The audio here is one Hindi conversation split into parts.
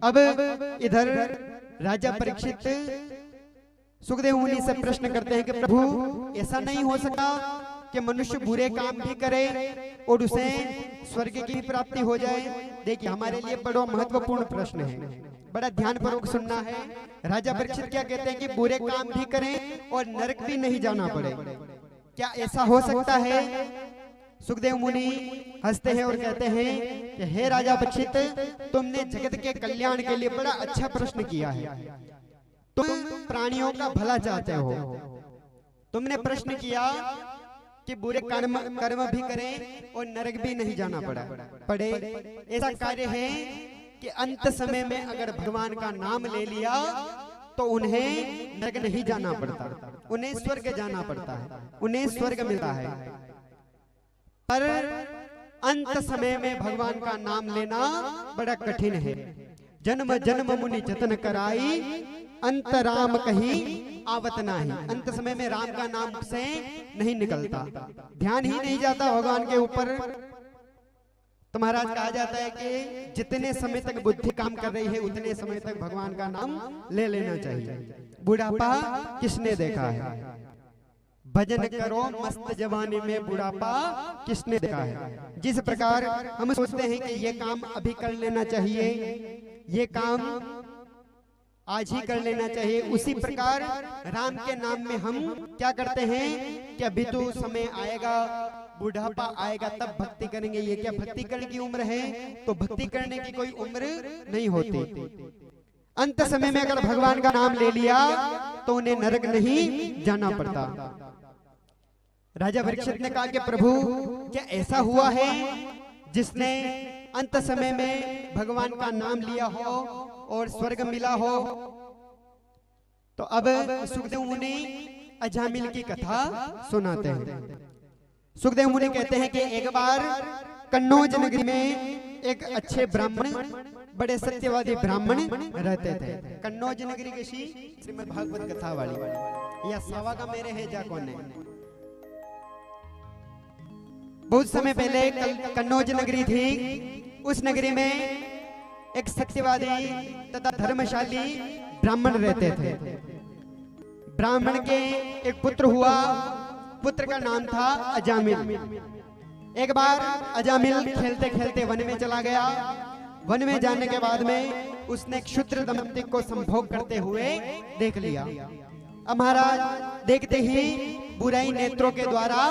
अब इधर राजा परीक्षित सुखदेव मुनि से प्रश्न करते हैं कि प्रभु ऐसा नहीं हो सकता कि मनुष्य बुरे काम भी करे और उसे स्वर्ग की प्राप्ति हो जाए। देखिए हमारे लिए बड़ा महत्वपूर्ण प्रश्न है, बड़ा ध्यानपूर्वक सुनना है। राजा परीक्षित क्या कहते हैं कि बुरे काम भी करें और नरक भी नहीं जाना पड़े, क्या ऐसा हो सकता है? सुखदेव मुनि हंसते हैं और कहते हैं कि हे राजा परीक्षित, तुमने जगत के कल्याण के लिए बड़ा अच्छा प्रश्न किया है। तुम प्राणियों का भला चाहते हो। तुमने प्रश्न किया कि बुरे कर्म भी करें और नरक भी नहीं जाना पड़े। ऐसा कार्य है कि अंत समय में अगर भगवान का नाम ले लिया तो उन्हें नरक नहीं जाना पड़ता, उन्हें स्वर्ग जाना पड़ता है, उन्हें स्वर्ग मिलता है। पर अंत समय में भगवान का नाम लेना बड़ा कठिन है। जन्म जन्म मुनि जतन कराई, अंत राम कहीं आवत नाही। अंत समय में राम का नाम से नहीं निकलता, ध्यान ही नहीं जाता भगवान के ऊपर। तो महाराज कहा जाता है कि जितने समय तक बुद्धि काम कर रही है उतने समय तक भगवान का नाम ले लेना चाहिए। बुढ़ापा किसने देखा है? भजन करो मस्त जवानी में बुढ़ापा किसने देखा है? जिस प्रकार हम सोचते हैं कि ये काम अभी कर लेना चाहिए, ये काम आज ही कर लेना चाहिए, उसी प्रकार राम के नाम में हम क्या करते हैं कि अभी तो समय आएगा, बुढ़ापा आएगा तब भक्ति करेंगे। ये क्या भक्ति करने की उम्र है? तो भक्ति करने की कोई उम्र नहीं होती। अंत समय में अगर भगवान का नाम ले लिया तो उन्हें नरक नहीं जाना पड़ता। राजा परीक्षित ने कहा कि प्रभु क्या ऐसा हुआ है जिसने अंत समय में भगवान का नाम लिया हो और स्वर्ग मिला हो? तो अब सुखदेव मुनि अजामिल की कथा सुनाते हैं। सुखदेव मुनि कहते हैं कि एक बार कन्नौज नगरी में एक अच्छे ब्राह्मण, बड़े सत्यवादी ब्राह्मण रहते थे। कन्नौज नगरी किसी श्रीमद् भागवत कथा वाली या सावा का मेरे है जा कौन है। बहुत समय पहले कन्नौज नगरी थी। उस नगरी में एक सत्यवादी तथा धर्मशाली ब्राह्मण रहते थे। ब्राह्मण के एक पुत्र हुआ, पुत्र का नाम था अजामिल। एक बार अजामिल खेलते खेलते वन में चला गया। वन में जाने के बाद में उसने एक शूद्र दंपति को संभोग करते हुए देख लिया। अब महाराज देखते ही बुराई नेत्रों के द्वारा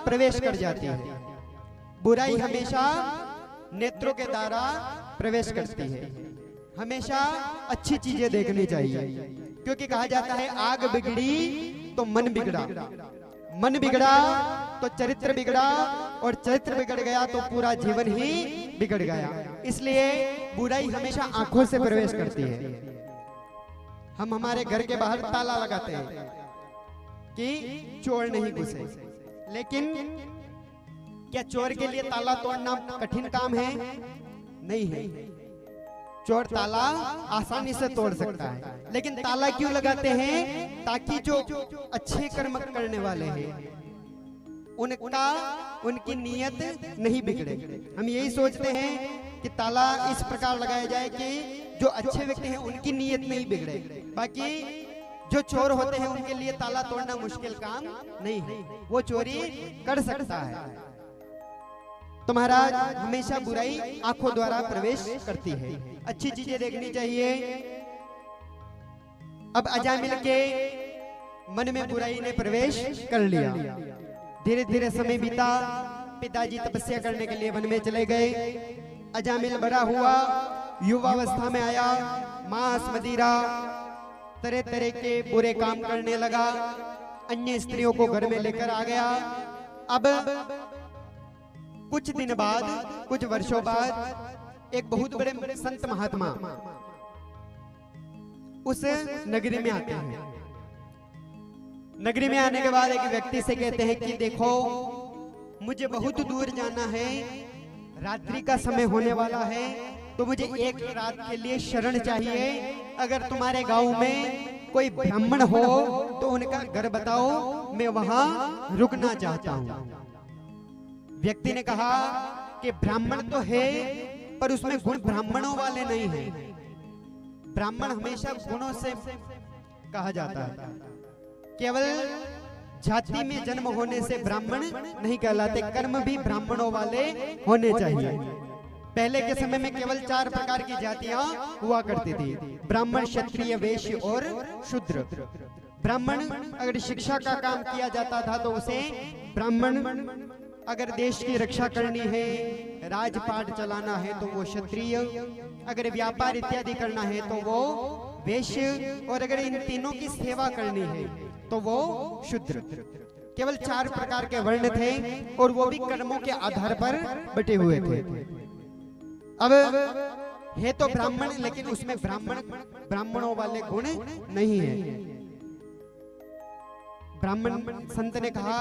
प्रवेश कर जाती है। बुराई हमेशा नेत्रों के द्वारा प्रवेश करती है। हमेशा अच्छी चीजें देखनी चाहिए, क्योंकि कहा जाता है आग बिगड़ी तो मन बिगड़ा, मन बिगड़ा तो चरित्र बिगड़ा, और चरित्र बिगड़ गया तो पूरा जीवन ही बिगड़ गया। इसलिए बुराई हमेशा आंखों से प्रवेश करती है। हम हमारे घर के बाहर ताला लगाते हैं कि चोर नहीं घुसे, लेकिन क्या चोर के लिए ताला तोड़ना कठिन काम है? नहीं है। चोर ताला आसानी से तोड़ सकता है, लेकिन ताला क्यों लगाते हैं? ताकि जो अच्छे कर्म करने वाले हैं उनकी नीयत नहीं बिगड़े। हम यही सोचते हैं कि ताला इस प्रकार लगाया जाए कि जो अच्छे व्यक्ति हैं उनकी नीयत नहीं बिगड़े। बाकी जो चोर होते हैं उनके लिए ताला तोड़ना मुश्किल काम नहीं है, वो चोरी कर सकता है। तो महाराज हमेशा बुराई आंखों द्वारा प्रवेश करती है, अच्छी चीजें देखनी चाहिए। अब अजामिल के मन में बुराई ने प्रवेश कर लिया। धीरे धीरे समय बीता। पिताजी तपस्या करने के लिए वन में चले गए। अजामिल बड़ा हुआ, युवावस्था में आया, मांस मदिरा तरह तरह के बुरे काम करने लगा। अन्य स्त्रियों को घर में लेकर आ गया। अब कुछ दिन बाद, कुछ वर्षों बाद एक बहुत बड़े संत महात्मा उस नगरी में आते हैं। नगरी में आने के बाद एक व्यक्ति से कहते हैं कि देखो मुझे बहुत दूर जाना है, रात्रि का समय होने वाला है, तो मुझे एक रात के लिए शरण चाहिए। अगर तुम्हारे गांव में कोई ब्राह्मण हो तो उनका घर बताओ, मैं वहां रुकना चाहता हूं। व्यक्ति ने कहा कि ब्राह्मण तो है पर उसमें गुण ब्राह्मणों वाले नहीं है। ब्राह्मण हमेशा गुणों से कहा जाता है। केवल जाति में जन्म होने से ब्राह्मण नहीं कहलाते, कर्म भी ब्राह्मणों वाले होने चाहिए। पहले के समय में केवल 4 प्रकार की जातियां हुआ करती थी, ब्राह्मण, क्षत्रिय, वैश्य और शूद्र। ब्राह्मण अगर शिक्षा का काम किया जाता था तो उसे ब्राह्मण, अगर देश की रक्षा करनी है, राजपाट चलाना है तो वो क्षत्रिय, अगर व्यापार इत्यादि करना है तो वो वैश्य, और अगर इन तीनों की सेवा करनी है तो वो शूद्र। केवल 4 प्रकार के वर्ण थे और वो भी कर्मों के आधार पर बटे हुए थे। अब है तो ब्राह्मण, लेकिन उसमें ब्राह्मणों वाले गुण नहीं है। ब्राह्मण संत ने कहा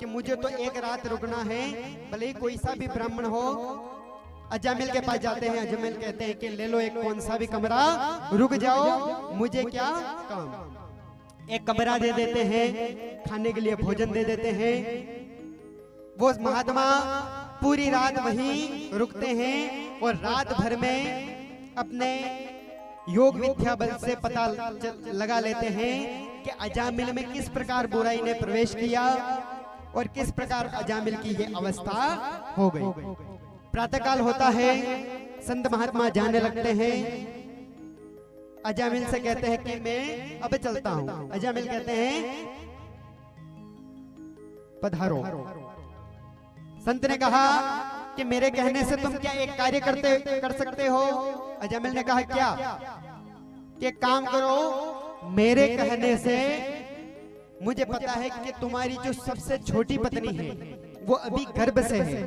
कि मुझे तो एक रात रुकना है, भले ही कोई सा भी ब्राह्मण हो। अजामिल के पास जाते हैं, अजामिल कहते हैं कि ले लो एक कौन सा भी कमरा, रुक जाओ, मुझे क्या काम। एक कमरा दे देते हैं, खाने के लिए भोजन दे देते हैं। वो महात्मा पूरी रात वहीं रुकते हैं और रात भर में अपने योग विद्या बल से पता लगा लेते हैं कि अजामिल में किस प्रकार बुराई ने प्रवेश किया और किस प्रकार अजामिल की ये अवस्था हो गई। प्रातःकाल होता है, संत महात्मा जाने लगते हैं। अजामिल से कहते हैं कि मैं अब चलता हूं। अजामिल कहते हैं पधारो। संत ने कहा कि मेरे कहने से तुम क्या एक कार्य कर सकते हो? अजामिल ने कहा क्या? कि काम करो, मेरे कहने से मुझे पता है कि तुम्हारी जो सबसे छोटी पत्नी है वो अभी गर्भ से है,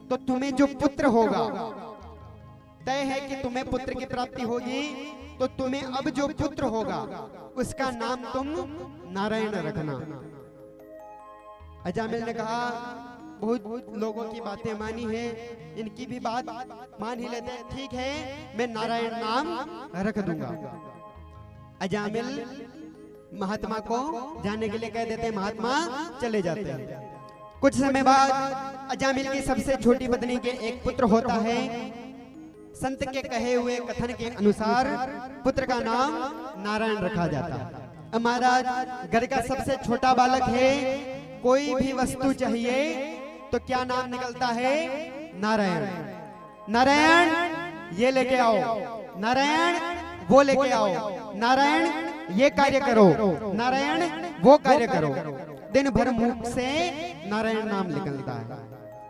तो तुम्हें जो पुत्र होगा, तय है कि तुम्हें पुत्र की प्राप्ति होगी, तो तुम्हें अब जो पुत्र होगा उसका नाम तुम नारायण रखना। अजामिल ने कहा बहुत लोगों की बातें मानी है, इनकी भी बात मान ही लेते हैं, ठीक है मैं नारायण नाम रख दूंगा। अजामिल महात्मा को जाने के लिए कह देते हैं, महात्मा चले जाते हैं। कुछ समय बाद अजामिल की सबसे छोटी पत्नी के एक पुत्र होता है। संत के कहे हुए कथन के अनुसार पुत्र का नाम नारायण रखा जाता है। महाराज घर का सबसे छोटा बालक है, कोई भी वस्तु चाहिए तो क्या नाम निकलता है? नारायण। नारायण ये लेके आओ, नारायण वो लेके आओ, नारायण ये कार्य करो, नारायण वो कार्य करो। दिन भर मुख से नारायण नाम निकलता है।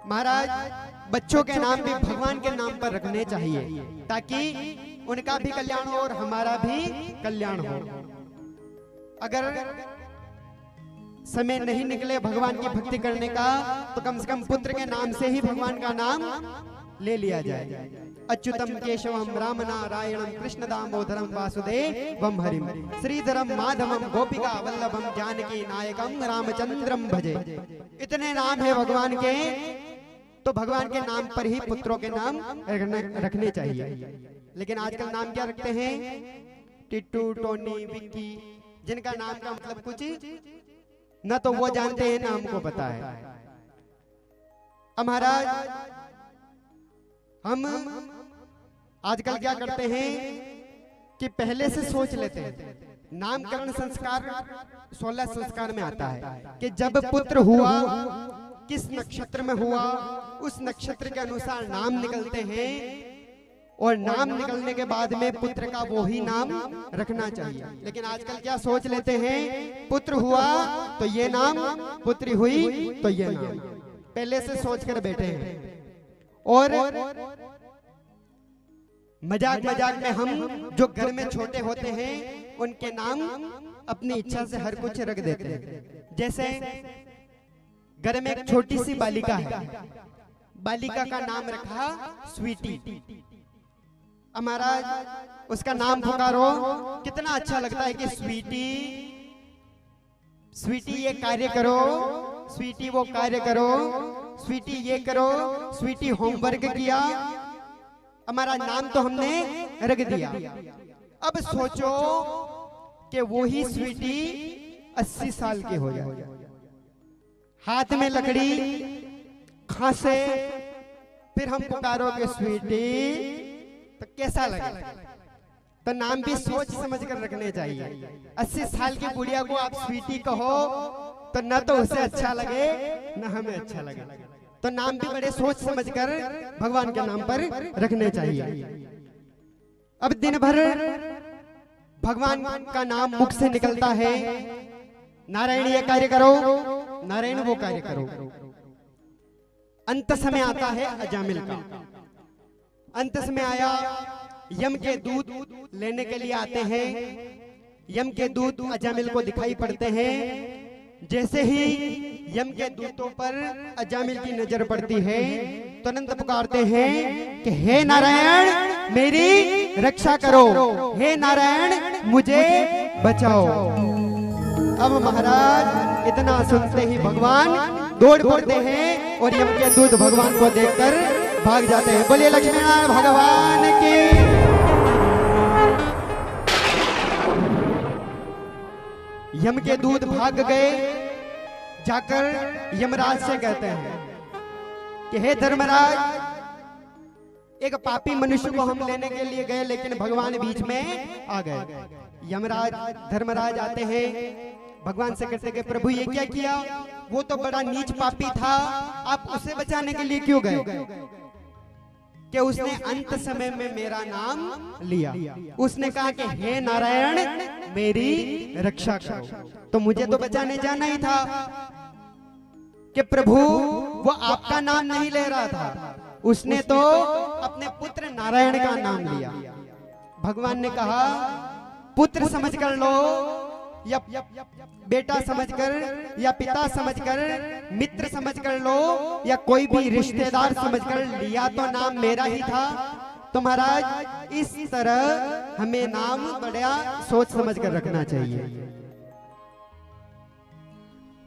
महाराज बच्चों के नाम भी भगवान के नाम पर रखने चाहिए, ताकि उनका भी कल्याण हो और हमारा भी कल्याण हो। अगर समय नहीं निकले भगवान की भक्ति करने का, तो कम से कम पुत्र के नाम से ही भगवान का नाम ले लिया जाए। अच्युतम केशवम राम नारायणम कृष्ण दामोदरम वासुदेवम हरिम श्रीधरम माधवम गोपिका वल्लभम जानकी नायकम रामचंद्रम भजे। इतने नाम है भगवान के, तो भगवान के नाम पर ही पुत्रों के नाम रखने चाहिए। लेकिन आजकल नाम क्या रखते हैं? टिट्टू, टोनी, विक्की, जिनका नाम का मतलब कुछ न तो वो जानते हैं ना हमको पता है। महाराज हम आजकल क्या करते हैं कि पहले से सोच लेते हैं। नामकरण संस्कार 16 संस्कार में आता है कि जब पुत्र हुआ, किस नक्षत्र में हुआ, उस नक्षत्र के अनुसार नाम निकलते हैं, और नाम निकलने के बाद में पुत्र का वो ही नाम रखना चाहिए। लेकिन आजकल क्या सोच लेते हैं, पुत्र हुआ तो ये नाम, पुत्री हुई तो ये नाम, पहले से सोच कर बैठे हैं। और मजाक मजाक में हम जो घर में छोटे होते हैं उनके नाम अपनी इच्छा से हर कुछ रख देते हैं। जैसे घर में एक छोटी सी बालिका है, बालिका का नाम रखा स्वीटी। हमारा उसका नाम पुकारो, कितना अच्छा लगता है कि स्वीटी, स्वीटी ये कार्य करो, स्वीटी वो कार्य करो, स्वीटी ये करो, स्वीटी होमवर्क किया। हमारा नाम तो हमने रख दिया। अब सोचो कि वो ही स्वीटी 80 साल के हो जाए, हाथ में लकड़ी, खांसे, फिर हम पुकारोगे स्वीटी, तो कैसा लगेगा? तो नाम भी सोच समझ कर रखने चाहिए। 80 साल की बुढ़िया को आप स्वीटी कहो तो न तो उसे अच्छा लगे न हमें अच्छा लगे। तो नाम भी बड़े सोच समझ कर भगवान के नाम पर रखने चाहिए। अब दिन भर भगवान का नाम मुख से निकलता है, नारायण ये कार्य करो, नारायण वो कार्य करो। अंत समय आता है अजामिल का। अंत समय आया, यम के दूत लेने के लिए आते हैं। यम के दूत अजामिल को दिखाई पड़ते हैं। जैसे ही यम के दूतों पर अजामिल की नजर पड़ती है, तुरंत पुकारते हैं कि हे नारायण मेरी रक्षा करो, हे नारायण मुझे बचाओ। अब महाराज इतना सुनते ही भगवान दौड़ पड़ते हैं और यम के दूत भगवान को देखकर भाग जाते हैं। बोलिए लक्ष्मीनारायण भगवान की। यम के दूत भाग गए, जाकर यमराज से कहते हैं कि हे धर्मराज, एक पापी मनुष्य को हम लेने के लिए गए लेकिन भगवान बीच में आ गए। यमराज धर्मराज आते हैं, भगवान से कहते कि प्रभु ये क्या किया, वो तो बड़ा नीच पापी था, आप उसे बचाने के लिए क्यों गए? कि उसने अंत समय में मेरा नाम लिया। उसने कहा कि हे नारायण मेरी रक्षा करो। तो मुझे तो बचाने जाना ही था कि प्रभु वो आपका नाम नहीं ले रहा था, उसने तो अपने पुत्र नारायण का नाम लिया। भगवान ने कहा पुत्र समझ कर लो या बेटा समझकर या पिता समझकर, मित्र समझकर लो या कोई भी रिश्तेदार समझकर, लिया तो नाम मेरा ही था। तो महाराज इस तरह हमें नाम बड़ा सोच समझकर रखना चाहिए।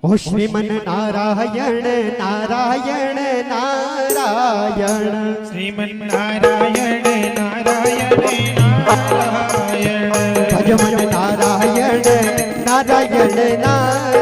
ओ श्रीमन नारायण नारायण नारायण, श्रीमन नारायण नारायण नारायण, भजमन नारायण नारायण नारायण।